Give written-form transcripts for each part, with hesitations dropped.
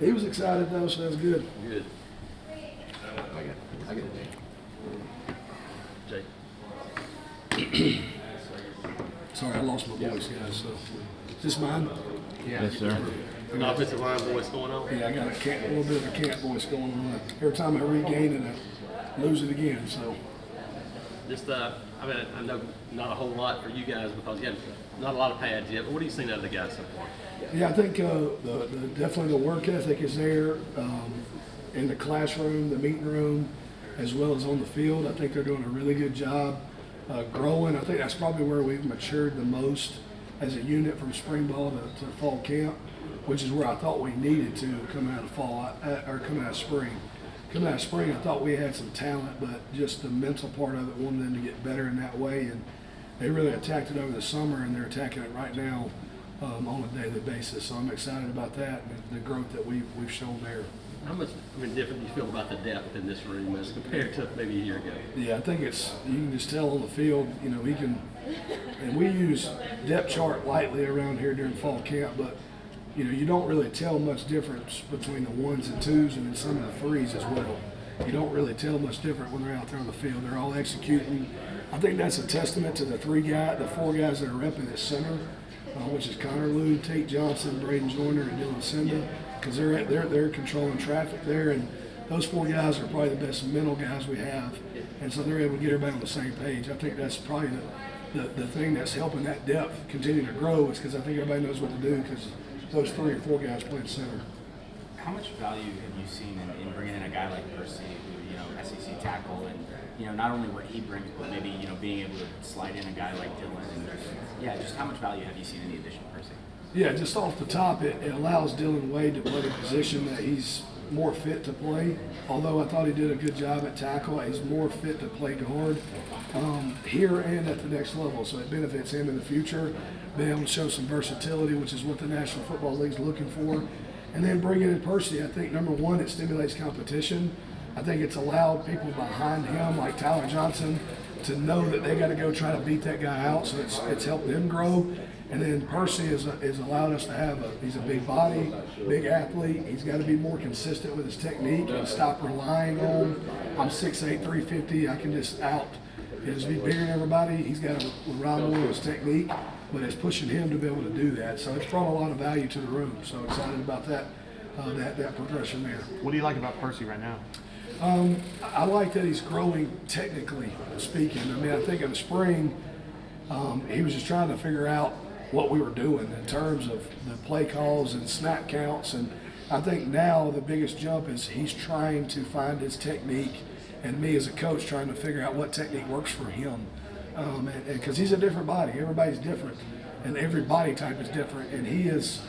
He was excited though, so that's good. Good. I get Jake. Sorry, I lost my voice, guys. So, is this mine? Yes, sir. An offensive line voice going on? Yeah, I got a little bit of a camp voice going on. Every time I regain it, I lose it again. So, Just, I mean, I know not a whole lot for you guys because you have not a lot of pads yet, but what have you seen out of the guys so far? yeah, I think definitely the work ethic is there in the classroom, the meeting room, as well as on the field. I think they're doing a really good job growing. I think that's probably where we've matured the most as a unit from spring ball to fall camp, which is where I thought we needed to come out of fall or coming out of spring. Coming out of spring, I thought we had some talent, but just the mental part of it, wanted them to get better in that way, and they really attacked it over the summer, and they're attacking it right now on a daily basis. So I'm excited about that and the growth that we've shown there. How much different do you feel about the depth in this room as compared to maybe a year ago? Yeah, I think you can just tell on the field, he can, and we use depth chart lightly around here during fall camp, but you don't really tell much difference between the ones and twos and then some of the threes as well. You don't really tell much different when they're out there on the field. They're all executing. I think that's a testament to the four guys that are repping at center, which is Connor Lew, Tate Johnson, Braden Joyner, and Dylan Senda, because they're controlling traffic there, and those four guys are probably the best mental guys we have, and so they're able to get everybody on the same page. I think that's probably the thing that's helping that depth continue to grow is because I think everybody knows what to do because those 3 or 4 guys playing center. How much value have you seen in bringing in a guy like Percy, who, SEC tackle, and, not only what he brings, but maybe, being able to slide in a guy like Dylan? And just how much value have you seen in the addition of Percy? Yeah, just off the top, it allows Dylan Wade to play the position that he's more fit to play. Although I thought he did a good job at tackle, he's more fit to play guard here and at the next level. So it benefits him in the future, being able to show some versatility, which is what the National Football League's looking for. And then bringing in Percy, I think, number one, it stimulates competition. I think it's allowed people behind him, like Tyler Johnson, to know that they got to go try to beat that guy out. So it's helped them grow. And then Percy has allowed us to have he's a big body, big athlete. He's got to be more consistent with his technique and stop relying on, I'm 6'8", 350, I can just be bigger than everybody. He's got to rely more on his technique, but it's pushing him to be able to do that. So it's brought a lot of value to the room. So excited about that progression there. What do you like about Percy right now? I like that he's growing technically speaking. I mean, I think in the spring, he was just trying to figure out what we were doing in terms of the play calls and snap counts. And I think now the biggest jump is he's trying to find his technique, and me as a coach trying to figure out what technique works for him. And because he's a different body, everybody's different, and every body type is different. And he is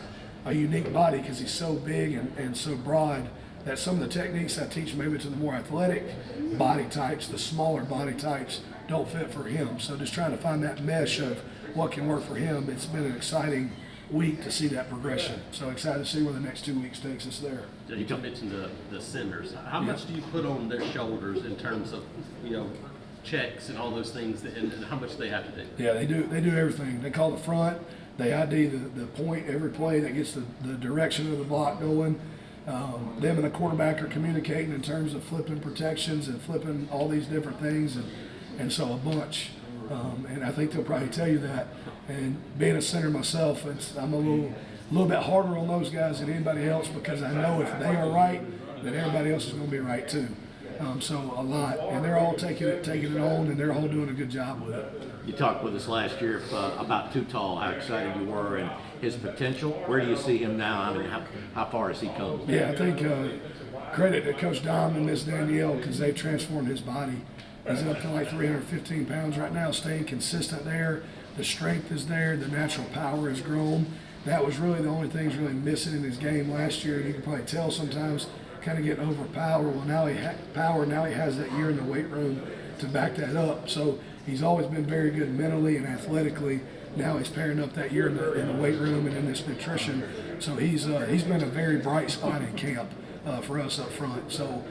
a unique body because he's so big and so broad that some of the techniques I teach maybe to the more athletic body types, the smaller body types, don't fit for him. So just trying to find that mesh of what can work for him. It's been an exciting week to see that progression. So excited to see where the next 2 weeks takes us there. You mentioned the senders. How much do you put on their shoulders in terms of, checks and all those things, and how much they have to do? Yeah, they do everything. They call the front, they ID the point every play that gets the direction of the block going. Them and the quarterback are communicating in terms of flipping protections and flipping all these different things, and so a bunch. And I think they'll probably tell you that. And being a center myself, I'm a little bit harder on those guys than anybody else because I know if they are right, then everybody else is going to be right too. So a lot, and they're all taking it on, and they're all doing a good job with it. You talked with us last year about Too Tall, how excited you were, and his potential. Where do you see him now? I mean, how far has he come? Yeah, I think credit to Coach Dom and Miss Danielle because they've transformed his body. He's up to like 315 pounds right now, staying consistent there. The strength is there. The natural power has grown. That was really the only things really missing in his game last year. You can probably tell sometimes kind of getting overpowered. Well, now he has that year in the weight room to back that up. So he's always been very good mentally and athletically. Now he's pairing up that year in the weight room and in this nutrition. So he's been a very bright spot in camp for us up front. So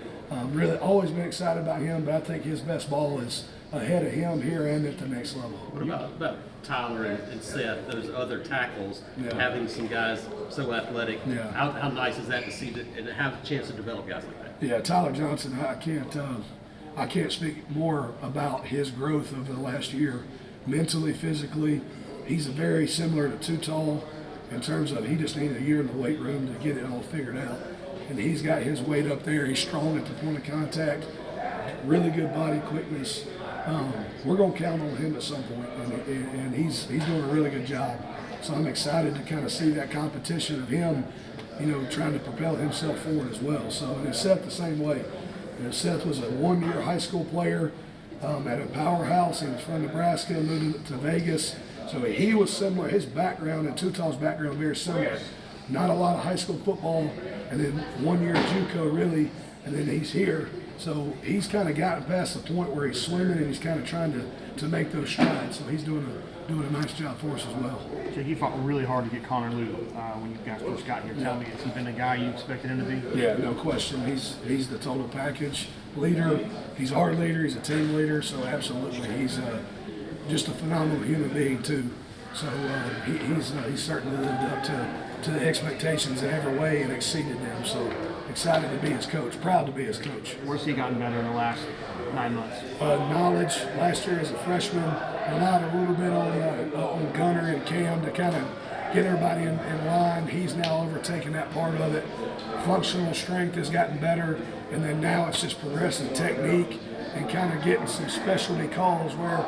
really always been excited about him, but I think his best ball is ahead of him here and at the next level. What about Tyler and Seth, those other tackles, Yeah. having some guys so athletic? Yeah. How nice is that to see and have a chance to develop guys like that? Yeah, Tyler Johnson, I can't speak more about his growth over the last year, mentally, physically. He's very similar to Too Tall in terms of he just needed a year in the weight room to get it all figured out. And he's got his weight up there. He's strong at the point of contact, really good body quickness. We're going to count on him at some point, and he's doing a really good job. So I'm excited to kind of see that competition of him, trying to propel himself forward as well. So and Seth the same way. Seth was a one-year high school player at a powerhouse. He was from Nebraska, moved to Vegas. So he was similar. His background and Too Tall's background very similar. Not a lot of high school football, and then 1 year JUCO really, and then he's here. So he's kind of gotten past the point where he's swimming and he's kind of trying to make those strides. So he's doing a nice job for us as well. Jake, you fought really hard to get Connor Lou when you guys first got here. Tell me, has he been the guy you expected him to be? Yeah, no question. He's the total package leader. He's our leader. He's a team leader. So absolutely, he's just a phenomenal human being too. So he's certainly lived up to the expectations in every way and exceeded them. So excited to be his coach. Proud to be his coach. Where's he gotten better in the last 9 months? Knowledge. Last year as a freshman, relied a little bit on Gunner and Cam to kind of get everybody in line. He's now overtaken that part of it. Functional strength has gotten better, and then now it's just progressive technique and kind of getting some specialty calls where,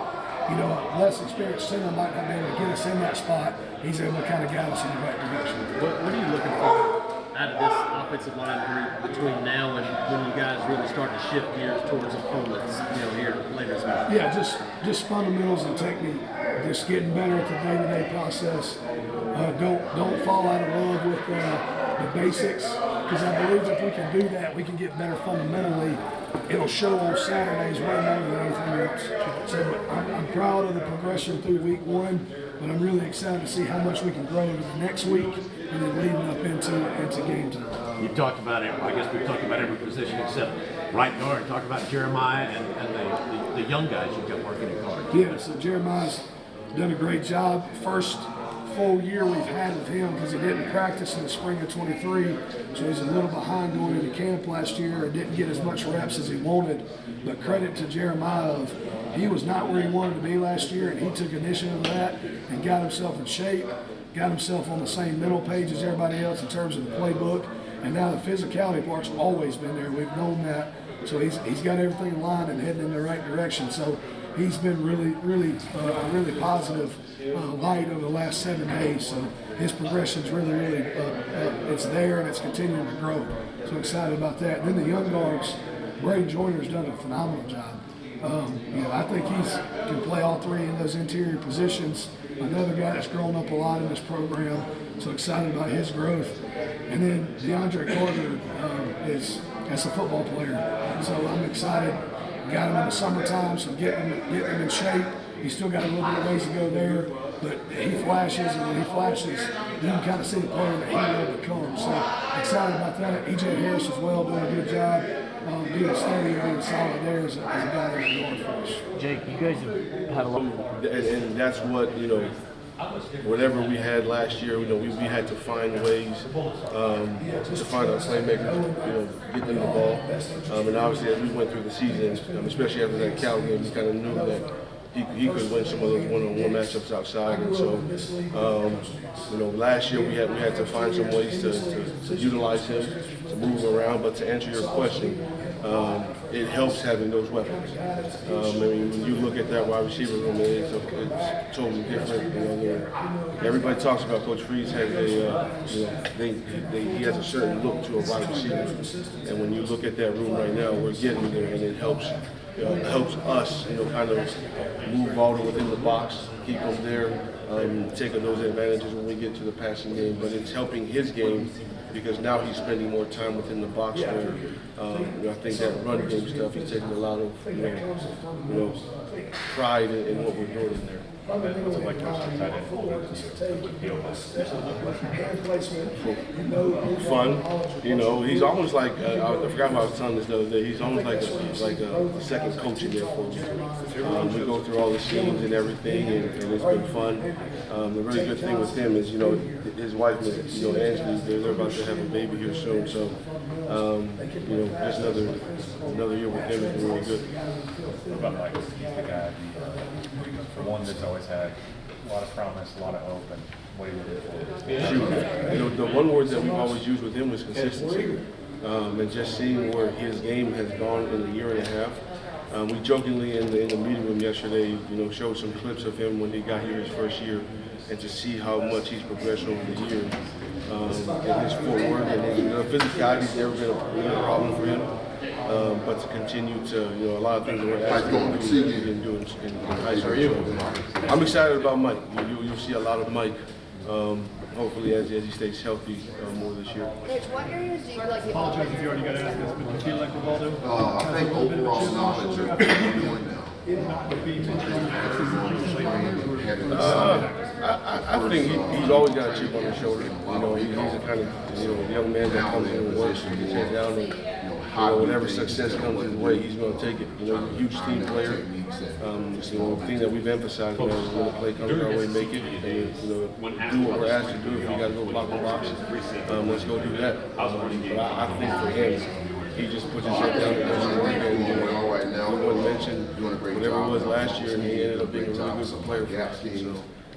a less experienced center might not be able to get us in that spot. He's able to kind of guide us in the right direction. What are you looking for out of this offensive line group between now and when you guys really start to shift gears towards opponents, here later this month? Yeah, just fundamentals and technique. Just getting better at the day-to-day process. Don't fall out of love with the basics, because I believe if we can do that, we can get better fundamentally. It'll show on Saturdays way more than anything else. So I'm proud of the progression through week 1, but I'm really excited to see how much we can grow over the next week and then leading up into game time. You talked about it. I guess we've talked about every position except right guard. Talk about Jeremiah and the young guys you've got working at guard. Yeah, so Jeremiah's done a great job. First full year we've had with him because he didn't practice in the spring of 23, so he's a little behind going into camp last year and didn't get as much reps as he wanted. But credit to Jeremiah, he was not where he wanted to be last year, and he took initiative of that and got himself in shape, got himself on the same mental page as everybody else in terms of the playbook. And now the physicality part's always been there. We've known that. So he's got everything in line and heading in the right direction. So he's been really positive light over the last 7 days. So his progression's really it's there and it's continuing to grow. So excited about that. And then the young guards, Braden Joyner's done a phenomenal job. I think he can play all 3 in those interior positions. Another guy that's grown up a lot in this program. So excited about his growth. And then DeAndre Carter as a football player. So I'm excited. Got him in the summertime, so getting him in shape. He's still got a little bit of ways to go there, but he flashes, and when he flashes, you can kind of see the player that he will become. So excited about that. EJ Harris as well, doing a good job, being steady and being solid there as a guy that's going for us. Jake, you guys have had a lot. And that's what, whatever we had last year, we had to find ways to find our playmakers, get them the ball. And obviously, as we went through the season, especially after that Cal game, we kind of knew that he could win some of those one-on-one matchups outside. And so, last year we had to find some ways to utilize him, to move him around. But to answer your question, it helps having those weapons. When you look at that wide receiver room, it's totally different. Everybody talks about Coach Freeze has he has a certain look to a wide receiver, and when you look at that room right now, we're getting there, and it helps. It helps us, kind of move Balder within the box, keep him there, taking those advantages when we get to the passing game. But it's helping his game because now he's spending more time within the box. Where I think that run game stuff, he's taking a lot of pride in what we're doing in there. What's it like coaching tight end football? Hand placement, you know, Fun, you know. He's almost like I forgot what I was telling this the other day. He's almost like a second coach in there for me. We go through all the scenes and everything, and it's been fun. The really good thing with him is, you know, his wife, you know, Angela, they're about to have a baby here soon, so you know, just another year with him is really good. What about Michael? He's the guy, the one that's always had a lot of promise, a lot of hope, and what he would do for it. Shoot. You know, the one word that we've always used with him was consistency. And just seeing where his game has gone in a year and a half. We jokingly in the meeting room yesterday, you know, showed some clips of him when he got here his first year, and to see how much he's progressed over the years. And his footwork and his physicality's never been a problem for him. But to continue to, you know, a lot of things that we're asking him to do, he didn't do in high school. So I'm excited about Mike. You'll see a lot of Mike, hopefully as he stays healthy more this year. Coach, what areas do you feel like you Apologize if you already got asked this, but do you feel like Rivaldo? I think overall knowledge of what we're doing now. I think he's always got a chip on his shoulder. You know, he's a kind of, you know, young man that comes in and works and gets head down, and you know, whatever success comes his way, he's going to take it. You know, he's a huge team player. You know, the thing that we've emphasized now is when the play comes our way, make it, and you know, do what we're asked to do. If we got to go block the box, let's go do that. But I think for him, he just puts his head down and does the work, and you know, we wouldn't mention whatever it was last year, and he ended up being a really good player for us. So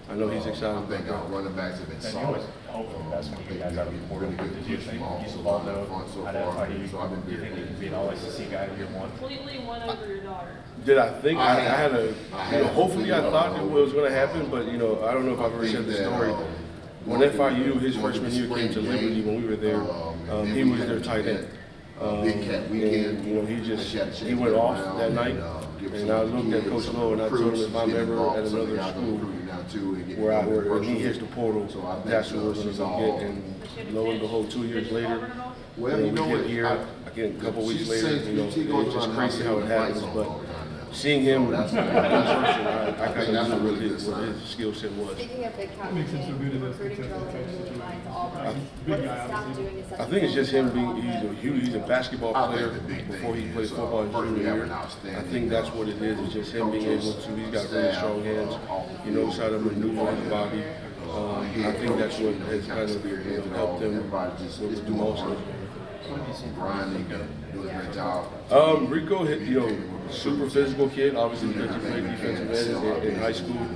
I know he's excited about that. Running backs have been And you always hope for the best when you guys out of the portal. Did you think Rivaldo at FIU, do you think he could be an all-SEC guy year one? completely won over your daughter? Did I think I had a, you know, hopefully I thought it was going to happen, but you know, I don't know if I've ever said the story. When FIU, his freshman year, came to Liberty when we were there, he was their tight end. And, you know, he went off that night, and I looked at Coach Lowe and I told him if I'm ever at another school where he hits the portal, that's what we're going to go get. And lo and behold, 2 years later, we get here, again, a couple weeks later, you know, it's just crazy how it happens. But seeing him in person, I kind of knew what his skill set was. Speaking of Big Cat, recruiting drills and moving lines to Auburn, what's the staff doing? I think it's just him being, he's a basketball player before he played football in junior year. I think that's what it is. It's just him being able to, he's got really strong hands. He knows how to maneuver his body. I think that's what has kind of helped him with the most. Rico hit, you know, super physical kid, obviously because he played defensive end in high school.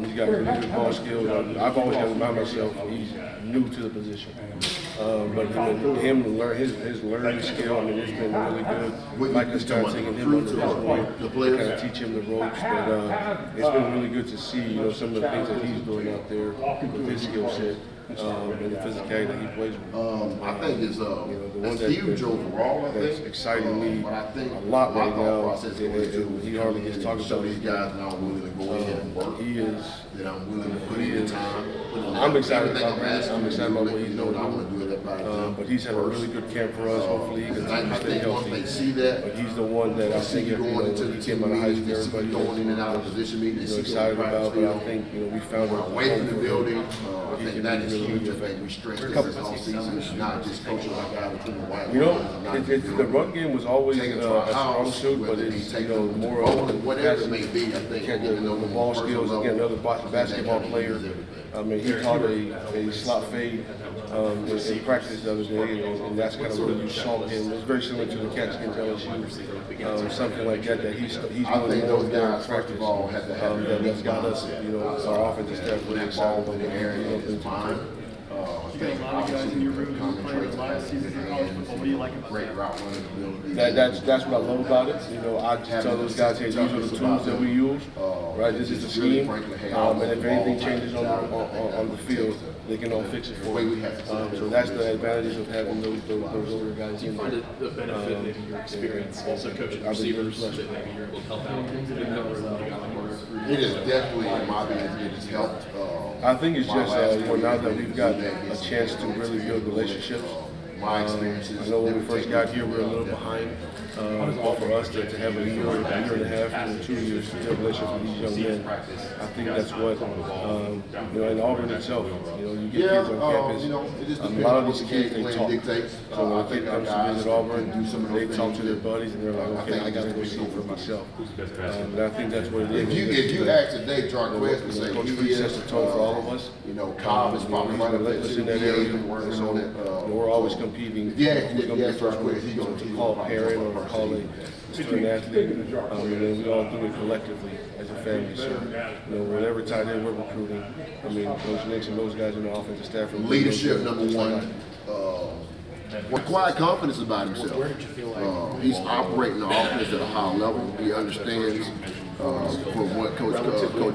He's got really good ball skills. I've always got to remind myself he's new to the position. But him learn his learning skill, I mean, it's been really good. Mike has started taking him under his wing to kind of teach him the ropes. But it's been really good to see, you know, some of the things that he's doing out there with his skill set. And the physicality that he plays with. I think it's you know, the one huge overall. that's exciting me a lot right now, and he hardly gets talked about. These guys now willing to go in and work. He is. That I'm willing to put in the time. I'm excited about that. I'm excited about what he's doing. I want to do it at But he's had a really good camp for us. Hopefully he can stay healthy. They see that. But he's the one that I think, you know, when he came out of high school, everybody going in and out of position meetings. was excited about. But I think, you know, we found a away from the building. I He think can that be is really huge. I good. think we strengthened this all season. It's not just coaching like guy between the white. You know, the run game was always a strong suit, but it's, you know, more of whatever it may be. I think the ball skills. Again, another basketball player. I mean, he taught a slot fade in practice the other day, and that's kind of where you saw him. It's very similar to the catch against LSU, something like that. That he's doing more there in practice. That's got us, you know, our offensive staff really excited about the area. You got a lot of guys in your room who played last season for college football. What do you like about that? That's what I love about it. You know, I just tell those guys, hey, these are the tools that we use. Right, this is the scheme, and if anything changes on the field, they can all fix it for you. So that's the advantages of having those older guys in there. The benefit of your experience, also coaching receivers, that maybe you're able to help out. It is definitely, in my opinion, it has helped. I think it's just, you know, now that we've got a chance to really build relationships, my experiences. I know when we first got here, we were a little behind. But for us to have a year and a half, 2 years to build relationships with these young men, I think that's what, in Auburn itself, you get kids on campus. A lot of these kids, they talk. So when a kid comes to visit Auburn, they talk to their buddies and they're like, okay, I got to go see it for myself. And I think that's what it is. If you ask today, Jarquez would say Coach he Free sets is the tone for all of us. Cobb is probably right up there Us too. in that He area. ain't working on it. We're always competing. Yeah, Who's going to be the first one Jarquez, he's going to call a parent or call a student athlete. And then we all do it collectively as a family. So, whatever tight end we're recruiting, Coach Nix and those guys in the offensive staff. Leadership, number one. Quiet confidence about himself. He's operating the offense at a high level. He understands from what Coach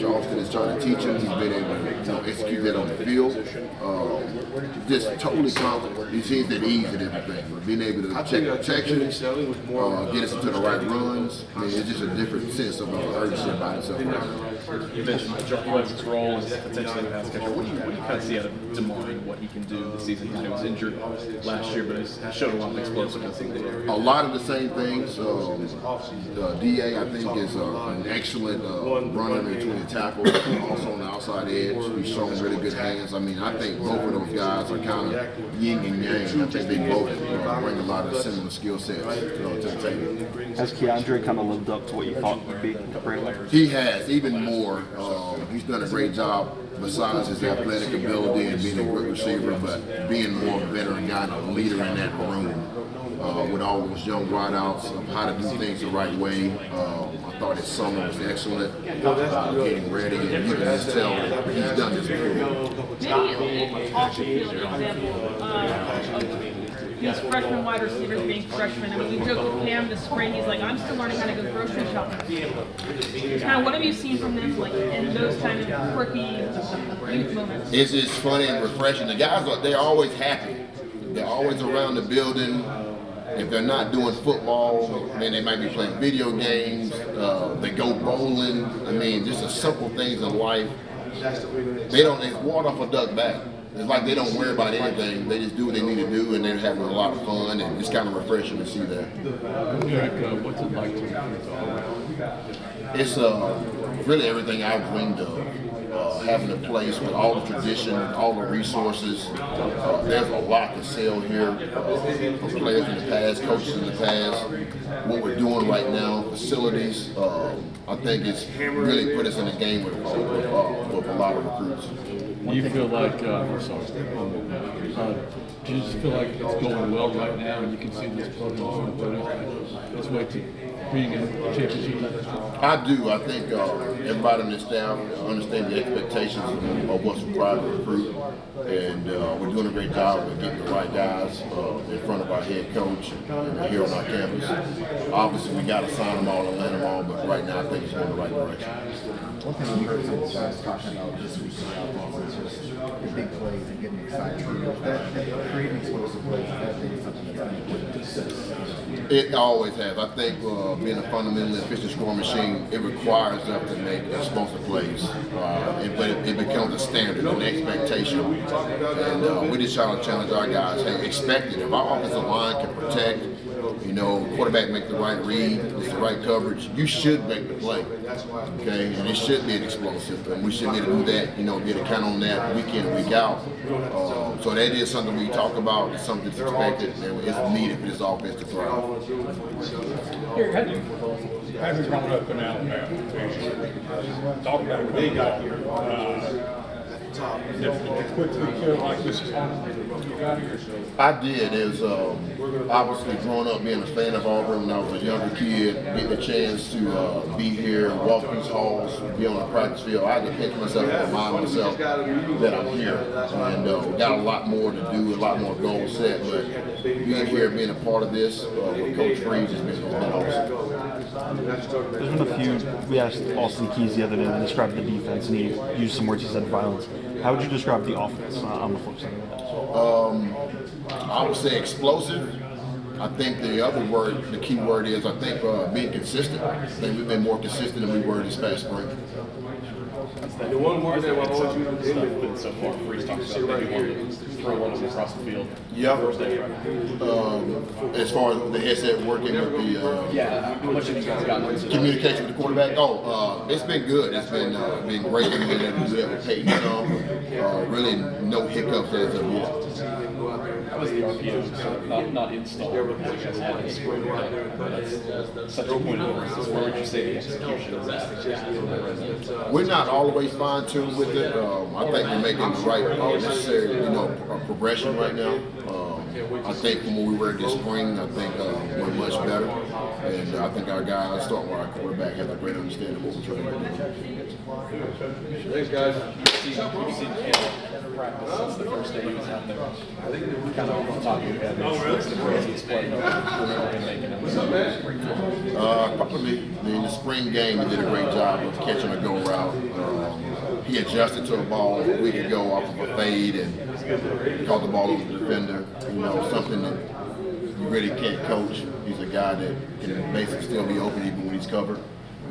Austin is trying to teach him. He's been able to execute that on the field. Just totally confident. He seems at ease and everything. Being able to check protection, get us into the right runs. It's just a different sense of urgency about himself. You mentioned Jarquez's role as potentially a pass catcher. What do you kind of see out of DeMar and what he can do this season? He was injured last year, but has showed a lot of explosiveness. A lot of the same things. DA, I think, is an excellent runner between the tackles, also on the outside edge. He's shown really good hands. I think both of those guys are kind of yin and yang. I think they both bring a lot of similar skill sets to the table. Has Keandre kind of lived up to what you thought he'd be compared to? He has, even more. He's done a great job besides his athletic ability and being a good receiver, but being more of a veteran guy and a leader in that room with all those young wideouts of how to do things the right way. I thought his summer was excellent, getting ready, and you can just tell that he's done this before. Maybe off the field example of these freshman wide receivers being freshmen. We joked with Cam this spring. He's like, I'm still learning how to go grocery shopping. Kind of, what have you seen from them, in those kind of quirky youth moments? It's just funny and refreshing. The guys they're always happy. They're always around the building. If they're not doing football, then they might be playing video games. They go bowling. Just the simple things in life. They walk off a duck back. It's like they don't worry about anything. They just do what they need to do, and they're having a lot of fun, and it's kind of refreshing to see that. What's it like to It's really everything I've dreamed of. Having a place with all the tradition, all the resources. There's a lot to sell here from players in the past, coaches in the past. What we're doing right now, facilities, I think it's really put us in a game with a lot of recruits. Do you feel like, do you just feel like it's going well right now and you can see this program its way to being in the championship? I do. I think everybody on this staff understands the expectations of what's required to recruit, and we're doing a great job of getting the right guys in front of our head coach and here on our campus. Obviously, we got to sign them all and land them all, but right now I think it's going in the right direction. One thing you heard some guys talking about this week is just the big plays and getting excited. Creating explosive plays, that is something that's going to be important. It always has. I think being a fundamentally efficient scoring machine, it requires them to make explosive plays. But it becomes a standard, an expectation. And we just try to challenge our guys. Hey, expect it. If our offensive line can protect, quarterback make the right read, it's the right coverage, you should make the play. Okay? And it should be an explosive. And we should be able to do that, get a count on that week in and week out. So that is something we talk about. It's something that's expected and it's needed for this offense to thrive. Here, how do you growing up in Alabama? Talk about when they got here. Did you quickly feel like this is home when you got here? I did. It was obviously growing up being a fan of Auburn when I was a younger kid, getting a chance to be here, walk these halls, be on the practice field. I had to pinch myself and remind myself that I'm here. And got a lot more to do, a lot more goals set. But being here, being a part of this with Coach Free has been awesome. There's been a few. We asked Austin Keys the other day to describe the defense, and he used some words. He said violence. How would you describe the offense on the flip side of that? I would say explosive. I think the key word is, being consistent. I think we've been more consistent than we were this past spring. The one more that I want you to do so far. He's talked about maybe one to throw one of them across the field. Yep. First day, right? As far as the headset working with the Yeah, how much have you guys gotten into communication with the quarterback, it's been good. It's been great. We've been able to do that with Peyton some. Really no hiccups as of yet. How was the RPO? So not installed, but what you guys had in spring. That's such a point of emphasis. Where would you say the execution is at? We're not always fine-tuned with it. I think we're making the right necessary, progression right now. I think from when we were this spring, I think we're much better. And I think our guys, starting with our quarterback, have a great understanding of what we're trying to do. Thanks, guys. You've seen Caleb practice since the first day he was out there. Kind of on top of your head. What's the craziest play you've been making? Probably in the spring game, he did a great job of catching a go route. He adjusted to a ball a week ago off of a fade and caught the ball over the defender. Something that you really can't coach. He's a guy that can basically still be open even when he's covered.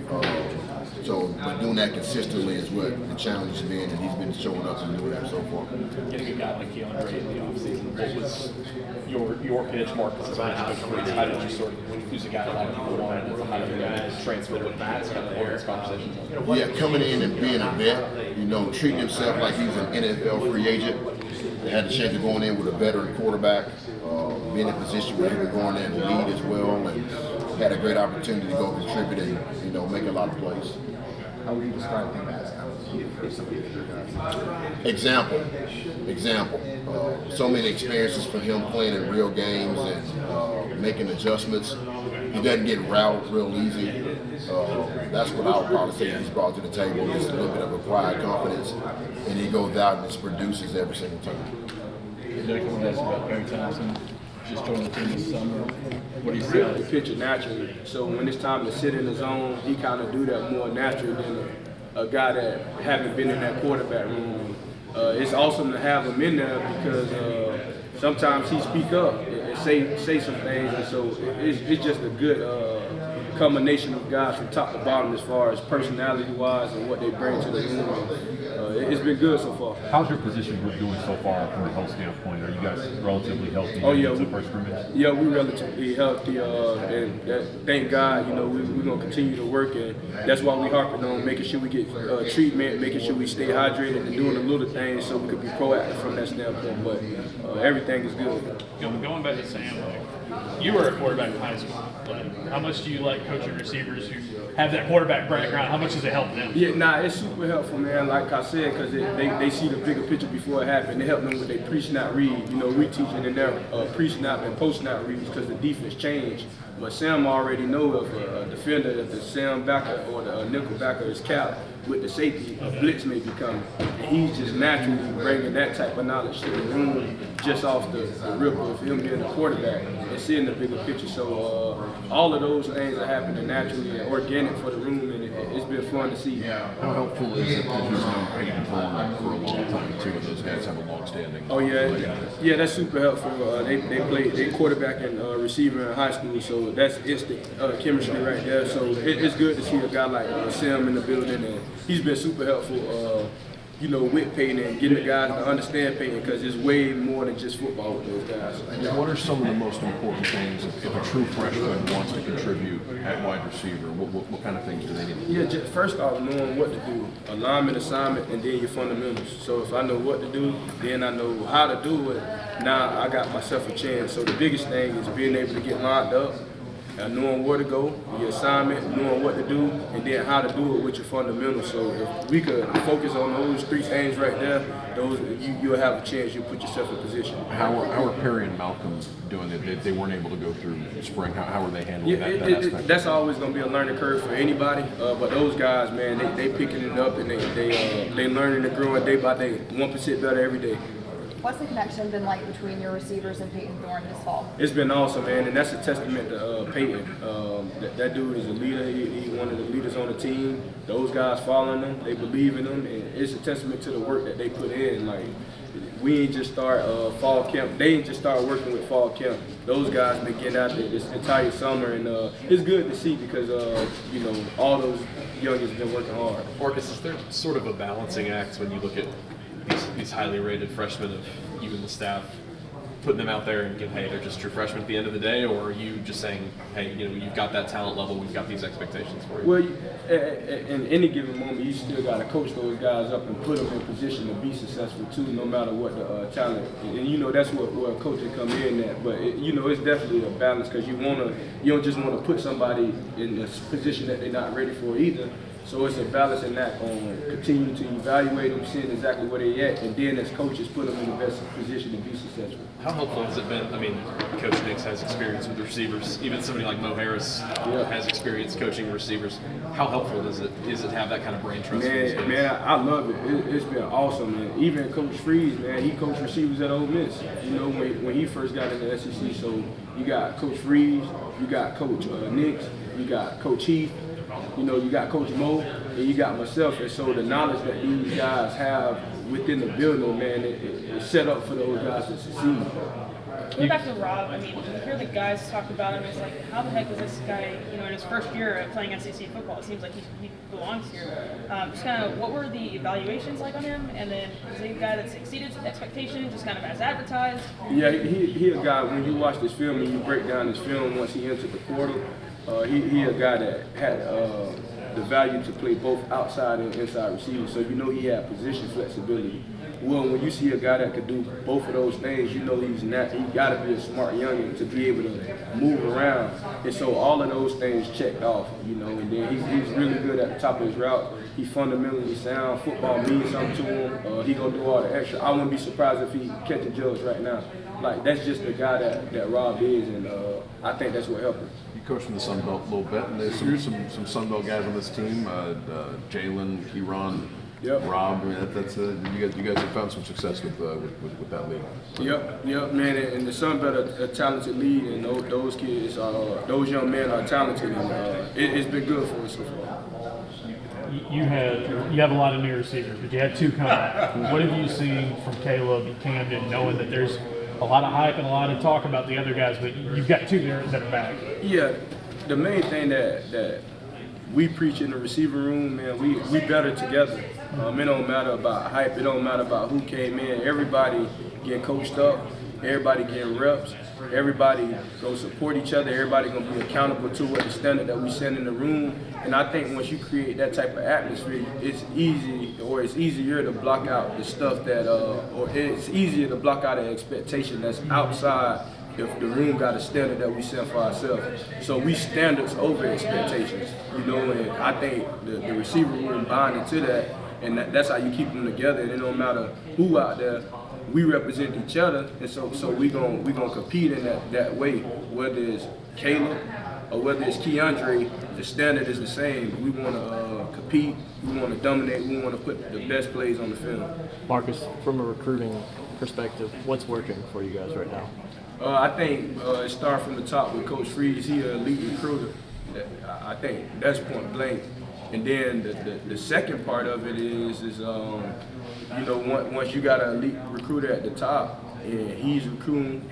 But doing that consistently is what the challenge has been, and he's been showing up and doing that so far. Getting a guy like Keandre in the offseason, what was your pitch, Marcus? How did you sort of use a guy like you wanted? How did you transfer with that? Kind of this conversation. Yeah, coming in and being a vet, treating himself like he's an NFL free agent. They had the chance of going in with a veteran quarterback, being in a position where he was going in and lead as well, and had a great opportunity to go contribute and make a lot of plays. How would you describe him as for some of your guys? Example. So many experiences for him playing in real games and making adjustments. He doesn't get routed real easy. That's what I would probably say he's brought to the table, just a little bit of a quiet confidence, and he goes out and just produces every single time. Jake, I want to ask about Barry Thompson. Just joined the team this summer. What do you see? The pitcher naturally. So when it's time to sit in the zone, he kind of do that more naturally than a guy that haven't been in that quarterback room. It's awesome to have him in there because sometimes he speak up and say some things, and so it's just a good combination of guys from top to bottom as far as personality-wise and what they bring to the room. It's been good so far. How's your position group doing so far from a health standpoint? Are you guys relatively healthy? Oh yeah, first scrimmage? Yeah, we're relatively healthy, and thank God, we're gonna continue to work, and that's why we harping on making sure we get treatment, making sure we stay hydrated, and doing the little things so we could be proactive from that standpoint. But everything is good. Going back to Sam, you were a quarterback in high school. How much do you like coaching receivers who have that quarterback background? How much does it help them? Yeah, it's super helpful, man. Like I said, because they see the bigger picture before it happens. They help them with their pre-snap read. We teaching in their pre-snap and post-snap reads because the defense changed. But Sam already know if a defender, if the Sam backer or the nickel backer is capped with the safety, a blitz may be coming. And he's just naturally bringing that type of knowledge to the room just off the rip of him being a quarterback and seeing the bigger picture. So all of those things are happening naturally and organic for the room, and it's been fun to see. How helpful is it that he's known Peyton Thorne for a long time? Two of those guys have a long-standing. Oh yeah, that's super helpful. They quarterback and receiver in high school, so that's instant chemistry right there. So it's good to see a guy like Sam in the building, and he's been super helpful. With Peyton and getting the guys to understand Peyton, because it's way more than just football with those guys. What are some of the most important things if a true freshman wants to contribute at wide receiver? What kind of things do they need to do? Yeah, just first off, knowing what to do. Alignment, assignment, and then your fundamentals. So if I know what to do, then I know how to do it. Now I got myself a chance. So the biggest thing is being able to get lined up, knowing where to go, your assignment, knowing what to do, and then how to do it with your fundamentals. So if we could focus on those three things right there, you'll have a chance. You'll put yourself in position. How are Perry and Malcolm doing it? They weren't able to go through spring. How are they handling that aspect? That's always going to be a learning curve for anybody. But those guys, man, they picking it up, and they learning and growing day by day, 1% better every day. What's the connection been like between your receivers and Peyton Thorne this fall? It's been awesome, man, and that's a testament to Peyton. That dude is a leader. He's one of the leaders on the team. Those guys following him, they believe in him, and it's a testament to the work that they put in. Like, we ain't just start fall camp. They ain't just start working with fall camp. Those guys been getting out there this entire summer, and it's good to see because you know, all those youngins been working hard. Marcus, is there sort of a balancing act when you look at these highly rated freshmen of even the staff, putting them out there and get, hey, they're just true freshmen at the end of the day, or are you just saying, hey, you know, you've got that talent level, we've got these expectations for you? Well, in any given moment, you still got to coach those guys up and put them in position to be successful too, no matter what the talent. And you know, that's where coaching come in at. But you know, it's definitely a balance because you don't just want to put somebody in a position that they're not ready for either. So it's a balancing act on continuing to evaluate them, seeing exactly where they're at, and then as coaches put them in the best position to be successful. How helpful has it been? I mean, Coach Nix has experience with receivers. Even somebody like Mo Harris has experience coaching receivers. How helpful is it have that kind of brain trust? Man, I love it. It's been awesome, man. Even Coach Freeze, man, he coached receivers at Ole Miss. You know, when he first got in the SEC. So you got Coach Freeze, you got Coach Nix, you got Coach Heath. You know, you got Coach Mo, and you got myself, and so the knowledge that these guys have within the building, man, it's set up for those guys to succeed. Going back to Rob, I mean, you hear the guys talk about him, it's like, how the heck is this guy, you know, in his first year of playing SEC football? It seems like he belongs here. Just kind of, what were the evaluations like on him? And then, is he a guy that's exceeded expectations, just kind of as advertised? Yeah, he a guy, when you watch this film and you break down his film once he entered the portal, he a guy that had the value to play both outside and inside receivers, so you know he had position flexibility. Well, when you see a guy that could do both of those things, you know he got to be a smart youngin to be able to move around. And so all of those things checked off, you know, and then he's really good at the top of his route. He's fundamentally sound. Football means something to him. He gonna do all the extra. I wouldn't be surprised if he catch a judge right now. Like, that's just the guy that Rob is, and I think that's what helped him. You coach from the Sun Belt a little bit, and there's some Sun Belt guys on this team, Jalen, Kieran, Rob. I mean, that's you guys have found some success with that league. Yep, man. And the Sun Belt a talented league, and those kids, those young men are talented, and it's been good for us so far. You have a lot of new receivers, but you had two coming. What have you seen from Caleb and Camden, knowing that there's a lot of hype and a lot of talk about the other guys, but you've got two there that are back? Yeah, the main thing that we preach in the receiver room, man, we better together. It don't matter about hype. It don't matter about who came in. Everybody getting coached up. Everybody getting reps. Everybody gonna support each other. Everybody gonna be accountable to what the standard that we set in the room. And I think once you create that type of atmosphere, it's easier to block out the stuff that, or it's easier to block out an expectation that's outside if the room got a standard that we set for ourselves. So we standards over expectations, you know, and I think the receiver room bonded to that, and that's how you keep them together. And it don't matter who out there, we represent each other, and so we gonna compete in that way. Whether it's Caleb or whether it's Keandre, the standard is the same. We want to compete, we want to dominate, we want to put the best plays on the field. Marcus, from a recruiting perspective, what's working for you guys right now? I think it starts from the top with Coach Freeze. He's an elite recruiter. I think that's point blank. And then the second part of it is you know, once you got an elite recruiter at the top and he's recruiting,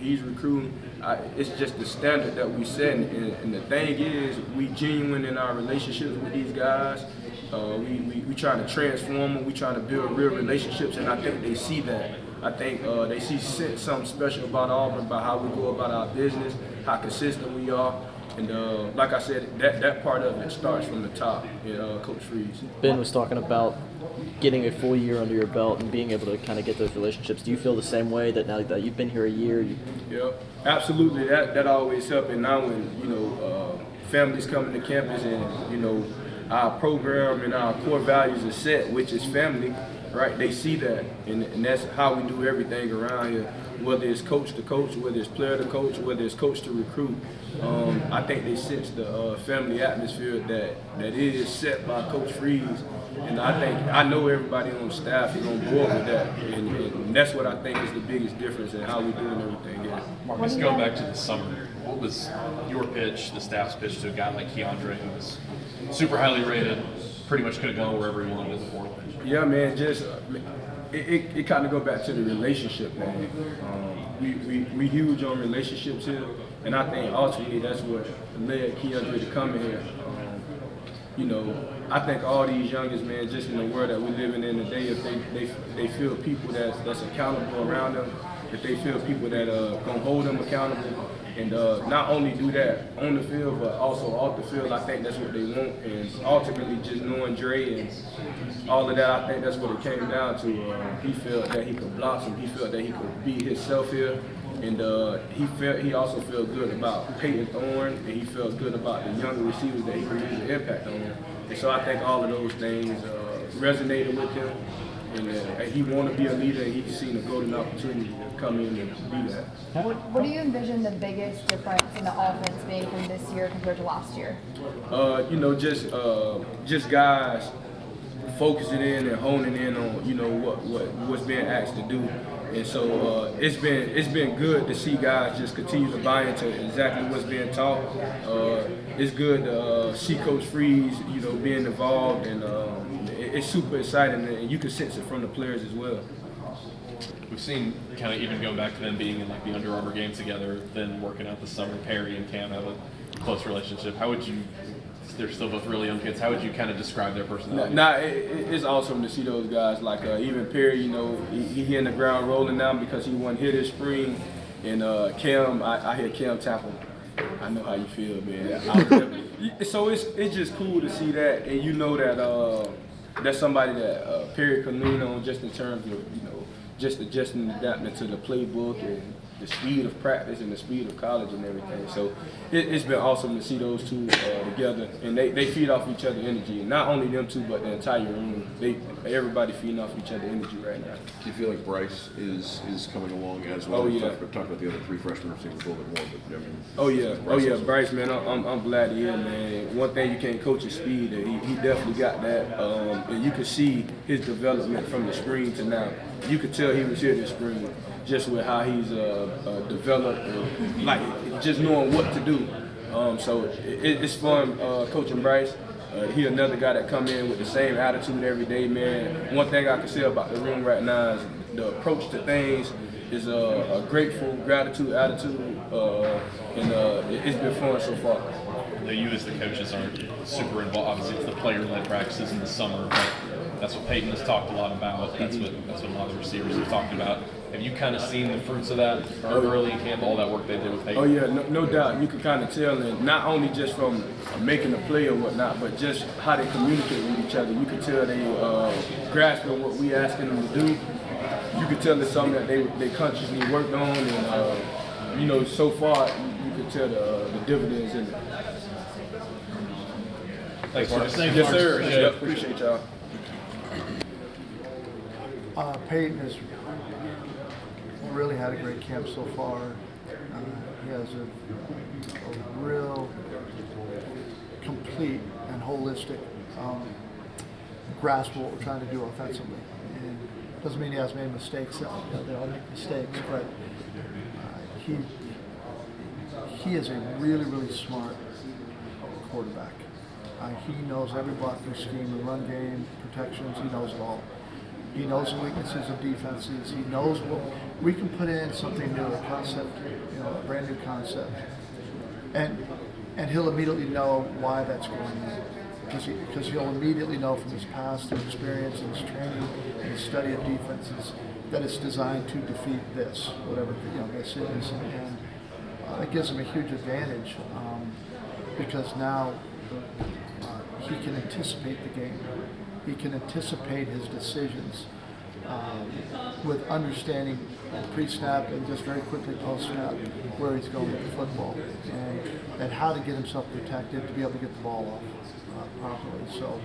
it's just the standard that we set. And the thing is, we genuine in our relationships with these guys. We trying to transform them. We trying to build real relationships, and I think they see that. I think they see something special about Auburn, about how we go about our business, how consistent we are. And like I said, that part of it starts from the top, Coach Freeze. Ben was talking about getting a full year under your belt and being able to kind of get those relationships. Do you feel the same way that now that you've been here a year? Yeah, absolutely. That always helps. And now when, families coming to campus and, our program and our core values are set, which is family, right? They see that, and that's how we do everything around here. Whether it's coach to coach, whether it's player to coach, whether it's coach to recruit, I think they sense the family atmosphere that is set by Coach Freeze, and I know everybody on staff is on board with that, and that's what I think is the biggest difference in how we doing everything here. Marcus, going back to the summer, what was your pitch, the staff's pitch to a guy like Keandre, who was super highly rated, pretty much could have gone wherever he wanted in the portal? Yeah, man, it kind of go back to the relationship, man. We huge on relationships here, and I think ultimately that's what led Keandre to come in here. You know, I think all these youngest, man, just in the world that we're living in today, if they feel people that's accountable around them, if they feel people that gonna hold them accountable, and not only do that on the field, but also off the field, I think that's what they want. And ultimately, just knowing Dre and all of that, I think that's what it came down to. He felt that he could blossom. He felt that he could be himself here. And he also felt good about Peyton Thorne, and he felt good about the younger receivers that he could make an impact on. And so I think all of those things resonated with him. And he wanted to be a leader, and he's seen a golden opportunity to come in and be that. What do you envision the biggest difference in the offense being from this year compared to last year? You know, just guys focusing in and honing in on, you know, what's being asked to do. And so it's been good to see guys just continue to buy into exactly what's being taught. It's good to see Coach Freeze, you know, being involved, and it's super exciting, and you can sense it from the players as well. We've seen kind of even going back to them being in like the Under Armour games together, then working out the summer. Perry and Cam have a close relationship. How would you? They're still both really young kids. How would you kind of describe their personality? It's awesome to see those guys. Like even Perry, you know, he hitting the ground rolling now because he wasn't hit this spring. And Cam, I hear Cam tackle. I know how you feel, man. So it's just cool to see that, and you know that that's somebody that Perry can lean on just in terms of, you know, just adjusting and adapting to the playbook and the speed of practice and the speed of college and everything. So it's been awesome to see those two together, and they feed off each other's energy. And not only them two, but the entire room. Everybody feeding off each other's energy right now. Do you feel like Bryce is coming along as well? Oh yeah. Talk about the other three freshmen receivers a little bit more, but I mean. Oh yeah, Bryce, man. I'm glad he is, man. One thing you can't coach is speed, and he definitely got that. And you can see his development from the spring to now. You could tell he was here this spring, just with how he's developed, and, like just knowing what to do. So it's fun coaching Bryce. He another guy that come in with the same attitude every day, man. One thing I can say about the room right now is the approach to things is a grateful, gratitude attitude, and it's been fun so far. Now you as the coaches aren't super involved. Obviously, it's the player-led practices in the summer, but that's what Peyton has talked a lot about. That's what a lot of the receivers have talked about. Have you kind of seen the fruits of that early in camp, all that work they did with Peyton? Oh yeah, no doubt. You can kind of tell, and not only just from making a play or whatnot, but just how they communicate with each other. You can tell they grasping what we asking them to do. You can tell it's something that they consciously worked on, and you know, so far you can tell the dividends in it. Thanks, Marcus. Yes, sir. Yep, appreciate y'all. Peyton has really had a great camp so far. He has a real complete and holistic grasp of what we're trying to do offensively. And doesn't mean he hasn't made mistakes. They all make mistakes, but he is a really, really smart quarterback. He knows every blocking scheme, the run game, protections. He knows it all. He knows the weaknesses of defenses. He knows what we can put in something new, a concept, you know, a brand new concept, and he'll immediately know why that's going on, because he'll immediately know from his past, his experience, and his training, and his study of defenses that it's designed to defeat this, whatever this is, and it gives him a huge advantage because now he can anticipate the game. He can anticipate his decisions with understanding pre-snap and just very quickly post-snap where he's going with the football and how to get himself protected to be able to get the ball off properly. So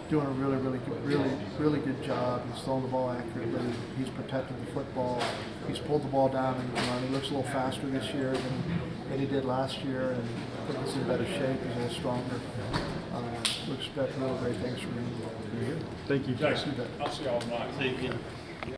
doing a really good job. He's throwing the ball accurately. He's protected the football. He's pulled the ball down and run. He looks a little faster this year than he did last year, and I think he's in better shape. He's a little stronger. We expect real great things from him. Thank you. Jason, I'll see y'all tonight. See you again.